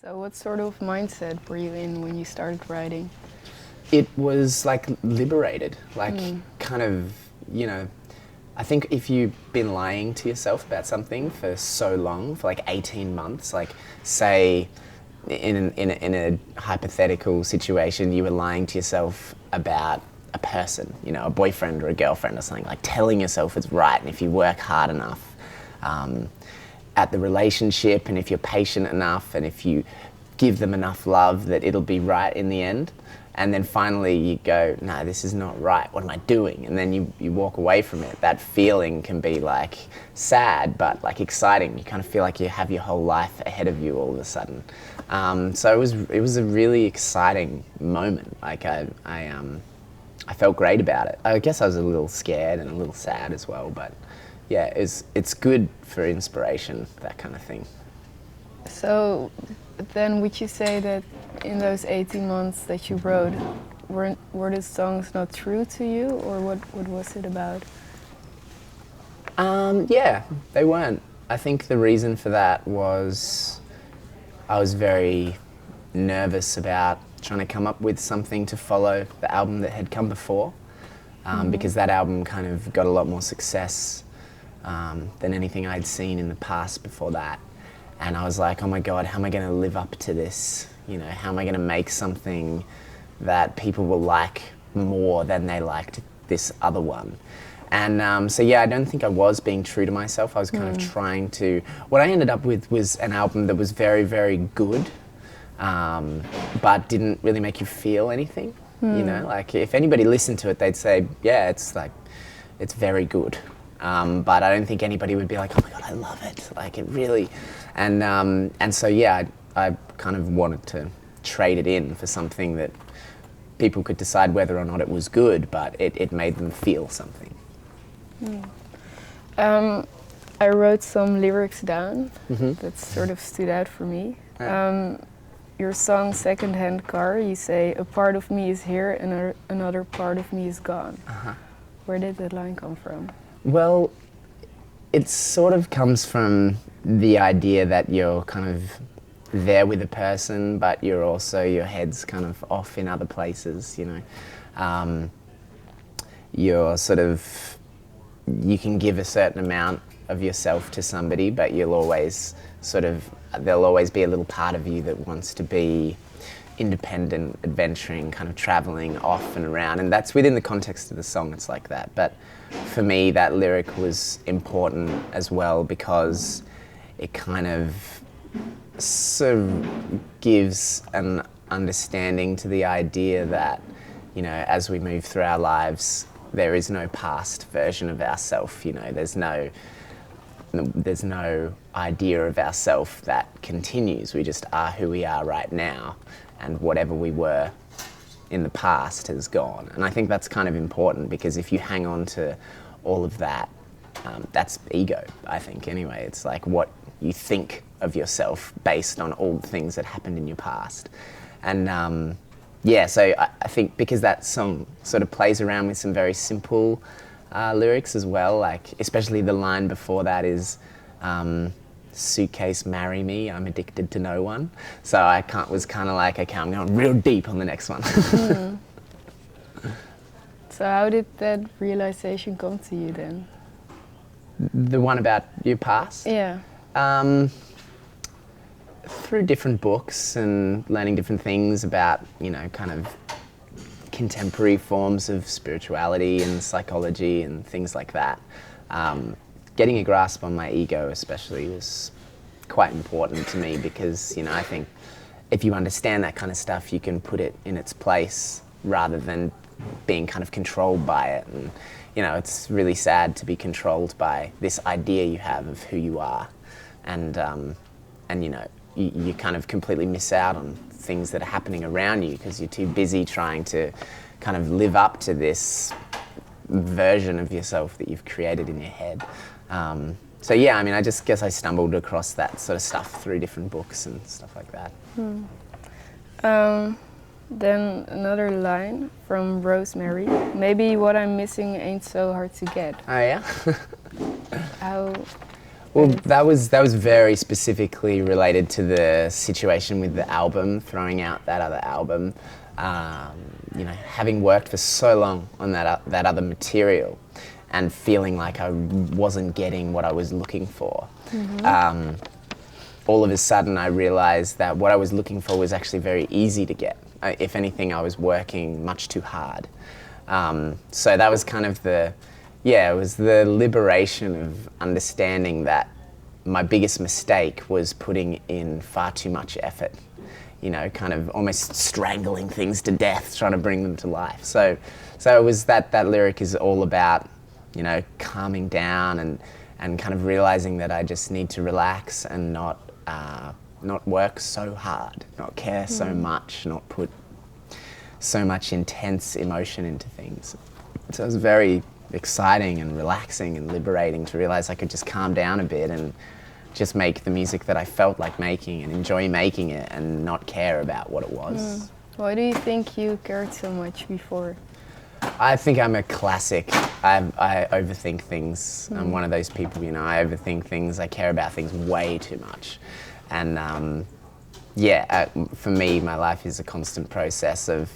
So what sort of mindset were you in when you started writing? It was like liberated, like kind of, you know, I think if you've been lying to yourself about something for so long, for like 18 months, like say in a hypothetical situation, you were lying to yourself about a person, you know, a boyfriend or a girlfriend or something, like telling yourself it's right, and if you work hard enough at the relationship, and if you're patient enough, and if you give them enough love, that it'll be right in the end. And then finally you go, no, this is not right, what am I doing? And then you walk away from it. That feeling can be like sad, but like exciting. You kind of feel like you have your whole life ahead of you all of a sudden. So it was a really exciting moment. Like I felt great about it. I guess I was a little scared and a little sad as well, but yeah, it's good for inspiration, that kind of thing. So then would you say that in those 18 months that you wrote, were the songs not true to you, or what was it about? Yeah, they weren't. I think the reason for that was I was very nervous about trying to come up with something to follow the album that had come before, because that album kind of got a lot more success than anything I'd seen in the past before that. And I was like, oh my God, how am I going to live up to this? You know, how am I going to make something that people will like more than they liked this other one? And so yeah, I don't think I was being true to myself. I was kind of trying to... What I ended up with was an album that was very, very good, but didn't really make you feel anything. You know, like if anybody listened to it, they'd say, yeah, it's very good. But I don't think anybody would be like, oh my God, I love it. Like it really... And so yeah, I kind of wanted to trade it in for something that people could decide whether or not it was good, but it made them feel something. I wrote some lyrics down that sort of stood out for me. Your song Secondhand Car, you say, a part of me is here and another part of me is gone. Where did that line come from? Well, it sort of comes from the idea that you're kind of there with a person, but you're also, your head's kind of off in other places, you know. You're sort of, you can give a certain amount of yourself to somebody, but you'll always sort of, there'll always be a little part of you that wants to be independent, adventuring, kind of traveling off and around. And that's within the context of the song, it's like that. But for me, that lyric was important as well because it kind of sort of gives an understanding to the idea that, you know, as we move through our lives, there is no past version of ourself. You know, there's no idea of ourself that continues. We just are who we are right now, and whatever we were in the past has gone. And I think that's kind of important because if you hang on to all of that, that's ego, I think, anyway. It's like what you think of yourself based on all the things that happened in your past. And yeah, so I think because that song sort of plays around with some very simple lyrics as well, like especially the line before that is, suitcase marry me, I'm addicted to no one. So I was kind of like, okay, I'm going real deep on the next one. So how did that realization come to you then? The one about your past? Yeah. Through different books and learning different things about, you know, kind of contemporary forms of spirituality and psychology and things like that. Getting a grasp on my ego especially was quite important to me because, you know, I think if you understand that kind of stuff, you can put it in its place rather than being kind of controlled by it. And, you know, it's really sad to be controlled by this idea you have of who you are. And you know, you kind of completely miss out on things that are happening around you because you're too busy trying to kind of live up to this version of yourself that you've created in your head. So yeah, I mean, I just guess I stumbled across that sort of stuff through different books and stuff like that. Then another line from Rosemary. Maybe what I'm missing ain't so hard to get. Oh yeah? How? Well, that was very specifically related to the situation with the album, throwing out that other album. You know, having worked for so long on that other material, and feeling like I wasn't getting what I was looking for. All of a sudden, I realized that what I was looking for was actually very easy to get. If anything, I was working much too hard. So that was kind of it was the liberation of understanding that my biggest mistake was putting in far too much effort, you know, kind of almost strangling things to death, trying to bring them to life. So it was that lyric is all about, you know, calming down and kind of realizing that I just need to relax and not work so hard, not care so much, not put so much intense emotion into things. So it was very exciting and relaxing and liberating to realize I could just calm down a bit and just make the music that I felt like making and enjoy making it and not care about what it was. Why do you think you cared so much before? I think I'm a classic. I overthink things. I'm one of those people, you know, I overthink things. I care about things way too much. And for me, my life is a constant process of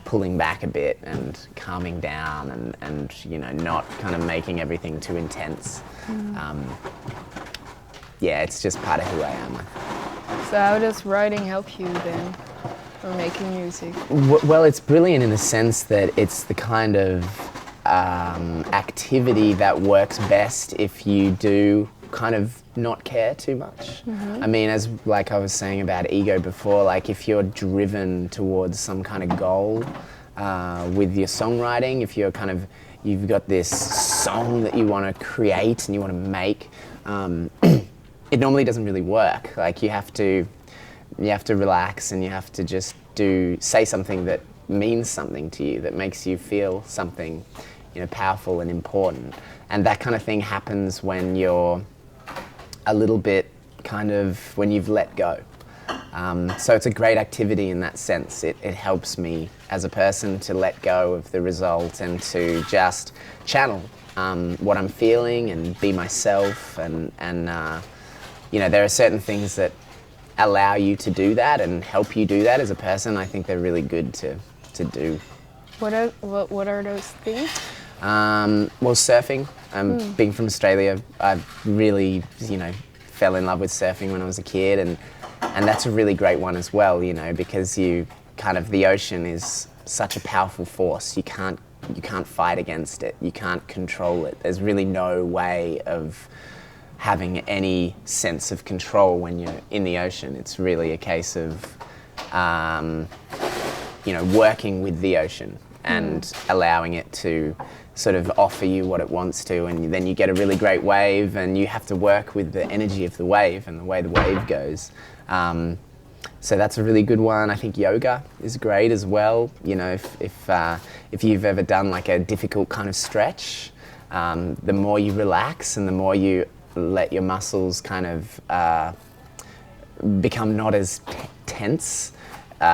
pulling back a bit and calming down and you know, not kind of making everything too intense. It's just part of who I am. So how does writing help you then, or making music? Well, it's brilliant in the sense that it's the kind of activity that works best if you do kind of not care too much. I mean, as like I was saying about ego before, like if you're driven towards some kind of goal with your songwriting, if you're kind of, you've got this song that you want to create and you want to make, it normally doesn't really work. Like you have to relax and you have to just say something that means something to you, that makes you feel something, you know, powerful and important. And that kind of thing happens when you're a little bit kind of, when you've let go. So it's a great activity in that sense. It helps me as a person to let go of the result and to just channel what I'm feeling and be myself and you know, there are certain things that allow you to do that and help you do that as a person. I think they're really good to do. What are those things? Well, surfing. Being from Australia, I really, you know, fell in love with surfing when I was a kid, and that's a really great one as well, you know, because the ocean is such a powerful force. You can't fight against it. You can't control it. There's really no way of having any sense of control when you're in the ocean. It's really a case of, you know, working with the ocean and allowing it to sort of offer you what it wants to, and then you get a really great wave and you have to work with the energy of the wave and the way the wave goes. So that's a really good one. I think yoga is great as well. You know, if you've ever done like a difficult kind of stretch, the more you relax and the more you let your muscles kind of become not as tense,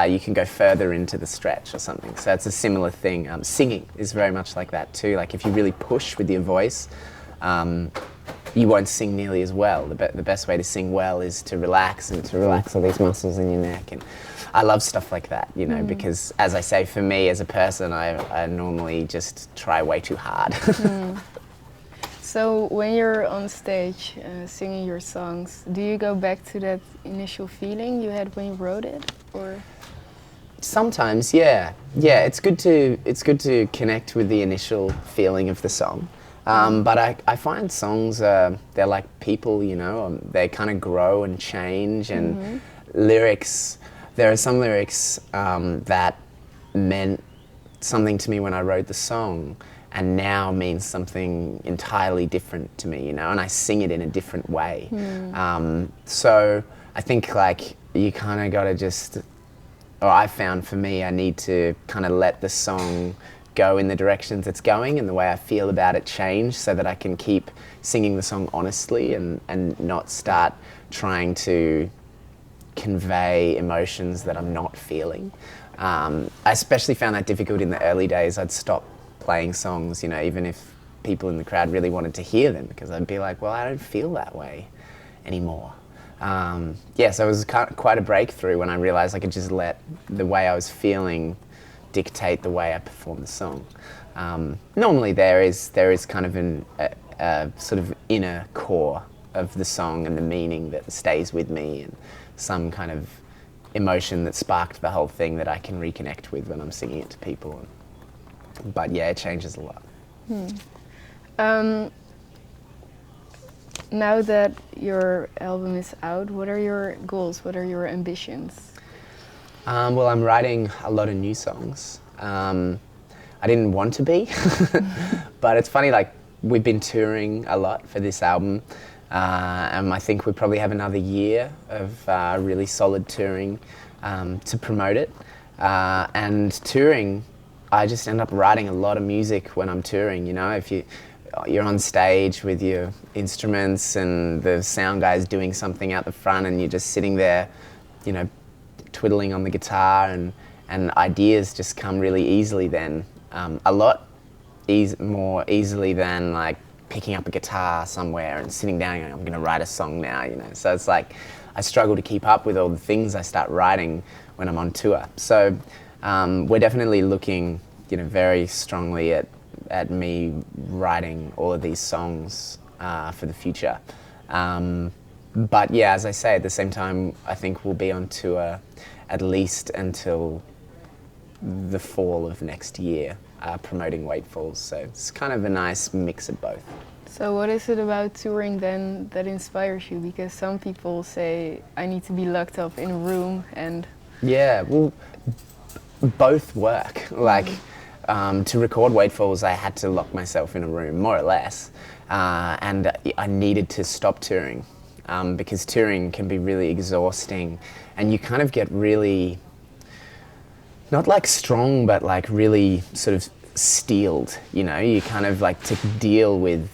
you can go further into the stretch or something. So it's a similar thing. Singing is very much like that too. Like if you really push with your voice, you won't sing nearly as well. The best way to sing well is to relax and to relax all these muscles in your neck. And I love stuff like that, you know, because as I say, for me as a person, I normally just try way too hard. So when you're on stage singing your songs, do you go back to that initial feeling you had when you wrote it, or? Sometimes, yeah. It's good to connect with the initial feeling of the song. But I find songs, they're like people, you know, they kind of grow and change, and lyrics, there are some lyrics that meant something to me when I wrote the song and now means something entirely different to me, you know, and I sing it in a different way. So I think like you kind of got to just, or I found for me, I need to kind of let the song go in the directions it's going and the way I feel about it change so that I can keep singing the song honestly and not start trying to convey emotions that I'm not feeling. I especially found that difficult in the early days. I'd stop playing songs, you know, even if people in the crowd really wanted to hear them, because I'd be like, well, I don't feel that way anymore. So it was quite a breakthrough when I realized I could just let the way I was feeling dictate the way I perform the song. Normally there is kind of a sort of inner core of the song and the meaning that stays with me, and some kind of emotion that sparked the whole thing that I can reconnect with when I'm singing it to people. But yeah, it changes a lot. Now that your album is out, what are your goals? What are your ambitions? Well, I'm writing a lot of new songs. I didn't want to be, but it's funny, like, we've been touring a lot for this album, and I think we probably have another year of really solid touring to promote it. And touring, I just end up writing a lot of music when I'm touring, you know. If you're on stage with your instruments and the sound guy's doing something out the front and you're just sitting there, you know, twiddling on the guitar, and ideas just come really easily then. A lot more easily than like picking up a guitar somewhere and sitting down and going, I'm going to write a song now, you know. So it's like I struggle to keep up with all the things I start writing when I'm on tour. So we're definitely looking, you know, very strongly at me writing all of these songs for the future. But yeah, as I say, at the same time, I think we'll be on tour at least until the fall of next year, promoting Waitfalls. So it's kind of a nice mix of both. So what is it about touring then that inspires you? Because some people say, I need to be locked up in a room and... Yeah, well, both work. Like, to record Waitfalls, I had to lock myself in a room, more or less. And I needed to stop touring, because touring can be really exhausting, and you kind of get really, not like strong, but like really sort of steeled, you know. You kind of like, to deal with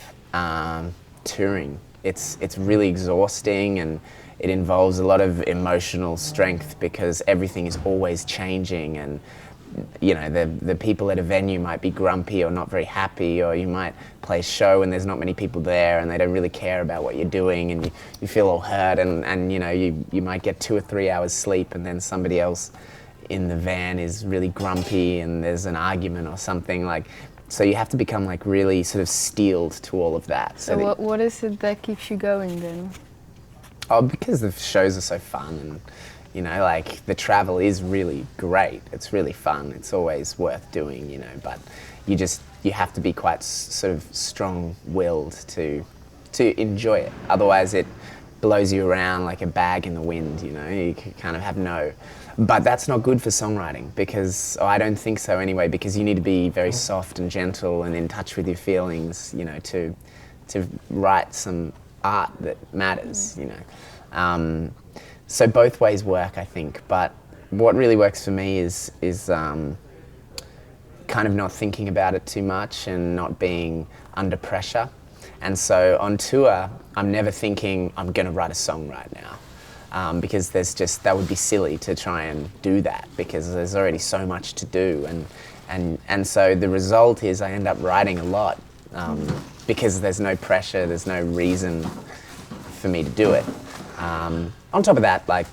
touring, it's really exhausting, and it involves a lot of emotional strength because everything is always changing, and you know, the people at a venue might be grumpy or not very happy, or you might play a show and there's not many people there and they don't really care about what you're doing, and you feel all hurt, and you know, you might get 2 or 3 hours sleep, and then somebody else in the van is really grumpy and there's an argument or something, like, so you have to become like really sort of steeled to all of that. So what is it that keeps you going then? Oh, because the shows are so fun, and you know, like, the travel is really great. It's really fun. It's always worth doing, you know, but you have to be quite sort of strong-willed to enjoy it. Otherwise it blows you around like a bag in the wind, you know. You kind of have but that's not good for songwriting, because, I don't think so anyway, because you need to be very soft and gentle and in touch with your feelings, you know, to write some art that matters, you know. So both ways work, I think, but what really works for me is kind of not thinking about it too much and not being under pressure. And so on tour, I'm never thinking I'm going to write a song right now, because that would be silly to try and do that, because there's already so much to do, and so the result is I end up writing a lot, because there's no pressure, there's no reason for me to do it. On top of that, like,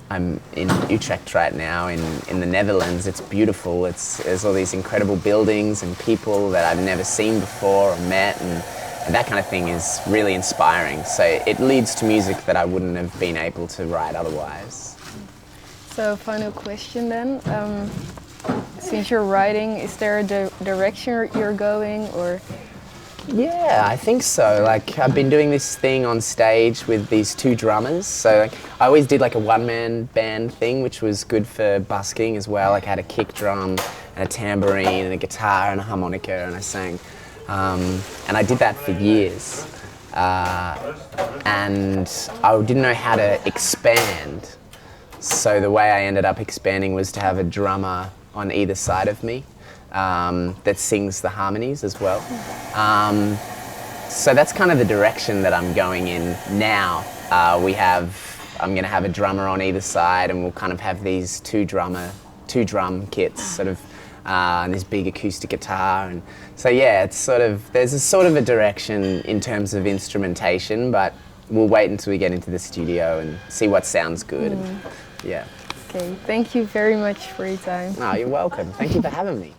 I'm in Utrecht right now in the Netherlands. It's beautiful. There's all these incredible buildings and people that I've never seen before or met, and that kind of thing is really inspiring. So it leads to music that I wouldn't have been able to write otherwise. So final question then. Since you're writing, is there a direction you're going, or? Yeah, I think so. Like, I've been doing this thing on stage with these 2 drummers. So like, I always did like a one-man band thing, which was good for busking as well. Like, I had a kick drum and a tambourine and a guitar and a harmonica, and I sang. And I did that for years. And I didn't know how to expand. So the way I ended up expanding was to have a drummer on either side of me. That sings the harmonies as well. So that's kind of the direction that I'm going in now. I'm going to have a drummer on either side, and we'll kind of have these two drum kits sort of and this big acoustic guitar, and so yeah, it's sort of, there's a sort of a direction in terms of instrumentation, but we'll wait until we get into the studio and see what sounds good. And, yeah. Okay, thank you very much for your time. No, you're welcome. Thank you for having me.